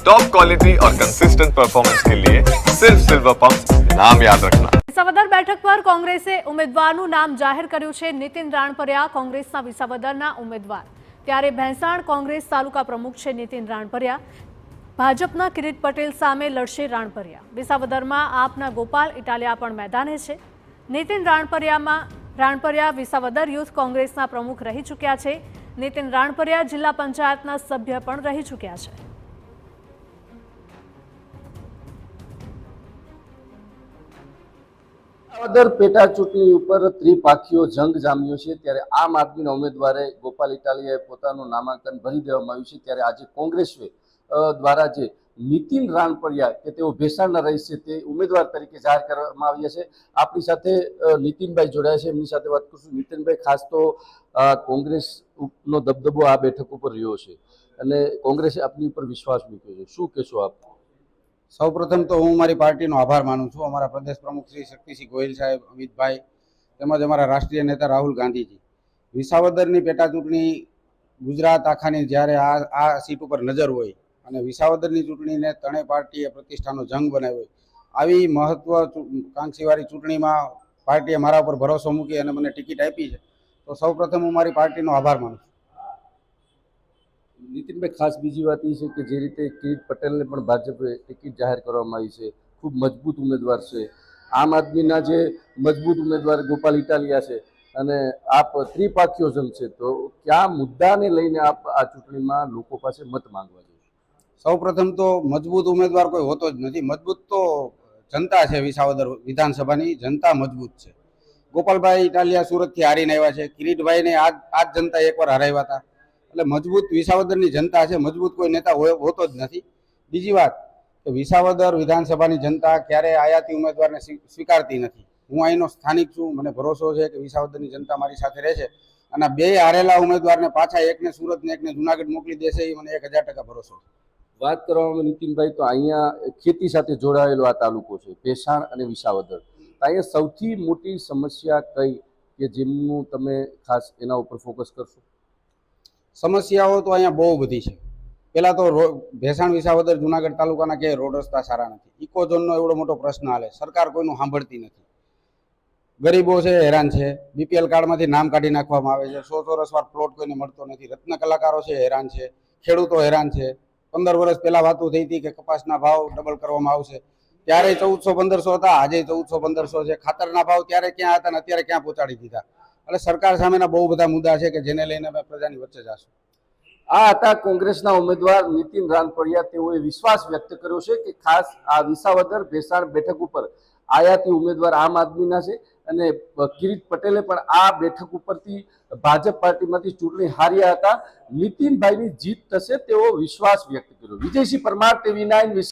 Top quality और consistent performance के लिए सिर्फ सिल्वर पंप नाम याद रखना। વિસાવદર બેઠક પર કોંગ્રેસે ઉમેદવારનું નામ જાહેર કર્યું છે। નીતિન રાણપરિયા કોંગ્રેસના વિસાવદરના ઉમેદવાર। ત્યારે ભેંસાણ કોંગ્રેસ તાલુકા પ્રમુખ છે નીતિન રાણપરિયા। ભાજપના કિરીટ પટેલ સામે લડશે રાણપરિયા। વિસાવદરમાં આપના ગોપાલ ઇટાલિયા પણ મેદાને છે। નીતિન રાણપરિયા વિસાવદર યુથ કોંગ્રેસના પ્રમુખ રહી ચૂક્યા છે। નીતિન રાણપરિયા જિલ્લા પંચાયતના સભ્ય પણ રહી ચૂક્યા છે। વિસાવદર પેટા ચૂંટણી ઉપર ત્રિપાખીઓ જંગ જામ્યો છે। ત્યારે આમ આદમીના ઉમેદવારે ગોપાલ ઇટાલિયાએ પોતાનું નામાંકન ભરી દેવામાં આવ્યું છે। ત્યારે આજે કોંગ્રેસ દ્વારા જે નીતિન રાણપરિયા કે તેઓ ભેસાણના રહી છે તે ઉમેદવાર તરીકે જાહેર કરવામાં આવ્યા છે। આપણી સાથે નીતિનભાઈ જોડાયા છે, એમની સાથે વાત કરશું। નીતિનભાઈ, ખાસ તો કોંગ્રેસનો દબદબો આ બેઠક ઉપર રહ્યો છે અને કોંગ્રેસે આપની ઉપર વિશ્વાસ મૂક્યો છે, શું કહેશો આપ? સૌપ્રથમ તો હું મારી પાર્ટીનો આભાર માનું છું, અમારા પ્રદેશ પ્રમુખ શ્રી શક્તિસિંહ ગોહિલ સાહેબ, અમિતભાઈ, તેમજ અમારા રાષ્ટ્રીય નેતા રાહુલ ગાંધીજી। વિસાવદરની પેટા ચૂંટણી ગુજરાત આખાની જ્યારે આ સીટ ઉપર નજર હોય અને વિસાવદરની ચૂંટણીને ત્રણેય પાર્ટીએ પ્રતિષ્ઠાનો જંગ બનાવ્યો હોય, આવી મહત્વકાંક્ષીવાળી ચૂંટણીમાં પાર્ટીએ મારા ઉપર ભરોસો મૂકી અને મને ટિકિટ આપી છે, તો સૌપ્રથમ હું મારી પાર્ટીનો આભાર માનું છું। નીતિનભાઈ, ખાસ બીજી વાત એ છે કે જે રીતે કિરીટ પટેલને પણ ભાજપે ટિકિટ જાહેર કરવામાં આવી છે, ખૂબ મજબૂત ઉમેદવાર છે। આમ આદમીના જે મજબૂત ઉમેદવાર ગોપાલ ઇટાલિયા છે અને આપ ત્રિપાખીઓ જંગ છે, તો કયા મુદ્દાને લઈને આપ આ ચૂંટણીમાં લોકો પાસે મત માંગવા જશો? સૌપ્રથમ તો મજબૂત ઉમેદવાર કોઈ હોતો જ નથી, મજબૂત તો જનતા છે। વિસાવદર વિધાનસભાની જનતા મજબૂત છે। ગોપાલભાઈ ઇટાલિયા સુરતથી હારીને આવ્યા છે, કિરીટભાઈને આ જ જનતા એકવાર હરાવ્યા હતા, એટલે મજબૂત વિસાવદરની જનતા છે, મજબૂત કોઈ નેતા હોતો જ નથી। બીજી વાત કે વિસાવદર વિધાનસભાની જનતા ક્યારેય આયાતી ઉમેદવારને સ્વીકારતી નથી। હું અહીંનો સ્થાનિક છું, મને ભરોસો છે કે વિસાવદરની જનતા મારી સાથે રહેશે અને બે હારેલા ઉમેદવારને પાછા એકને સુરત ને એકને જુનાગઢ મોકલી દેશે, એ મને 1000% ભરોસો છે। વાત કરવામાં નીતિનભાઈ, તો અહીંયા ખેતી સાથે જોડાયેલો આ તાલુકો છે ભેસાણ અને વિસાવદર, અહીંયા સૌથી મોટી સમસ્યા કઈ કે જેમનું તમે ખાસ એના ઉપર ફોકસ કરશો? સમસ્યાઓ તો અહીંયા બહુ બધી છે। પહેલાં તો ભેસાણ વિસાવદર જુનાગઢ તાલુકાના કે રોડ રસ્તા સારા નથી, ઇકોઝોનનો એવડો મોટો પ્રશ્ન હાલે, સરકાર કોઈનું સાંભળતી નથી। ગરીબો છે હેરાન છે, બીપીએલ કાર્ડમાંથી નામ કાઢી નાખવામાં આવે છે, 100 ચોરસવાર પ્લોટ કોઈને મળતો નથી, રત્ન કલાકારો છે હેરાન છે, ખેડૂતો હેરાન છે। 15 વર્ષ પહેલાં વાતો થઈ હતી કે કપાસના ભાવ ડબલ કરવામાં આવશે, ત્યારે 1400-1500 હતા, આજે 1400-1500 છે। ખાતરના ભાવ ત્યારે ક્યાં હતા ને અત્યારે ક્યાં પહોંચાડી દીધા। એટલે સરકાર સામેના બહુ બધા મુદ્દા છે કે જેને લઈને અમે પ્રજાની વચ્ચે જાશું। આ હતા કોંગ્રેસના ઉમેદવાર નીતિન રાણપરિયા। તેઓએ વિશ્વાસ વ્યક્ત કર્યો છે કે ખાસ આ વિસાવદર ભેસાણ બેઠક ઉપર આયાતી ઉમેદવાર આમ આદમીના છે અને કિરીટ પટેલે પણ આ બેઠક ઉપરથી ભાજપ પાર્ટીમાંથી ચૂંટણી હાર્યા હતા। નીતિનભાઈની જીત થશે તેવો વિશ્વાસ વ્યક્ત કર્યો। વિજયસિંહ પરમાર, TV9।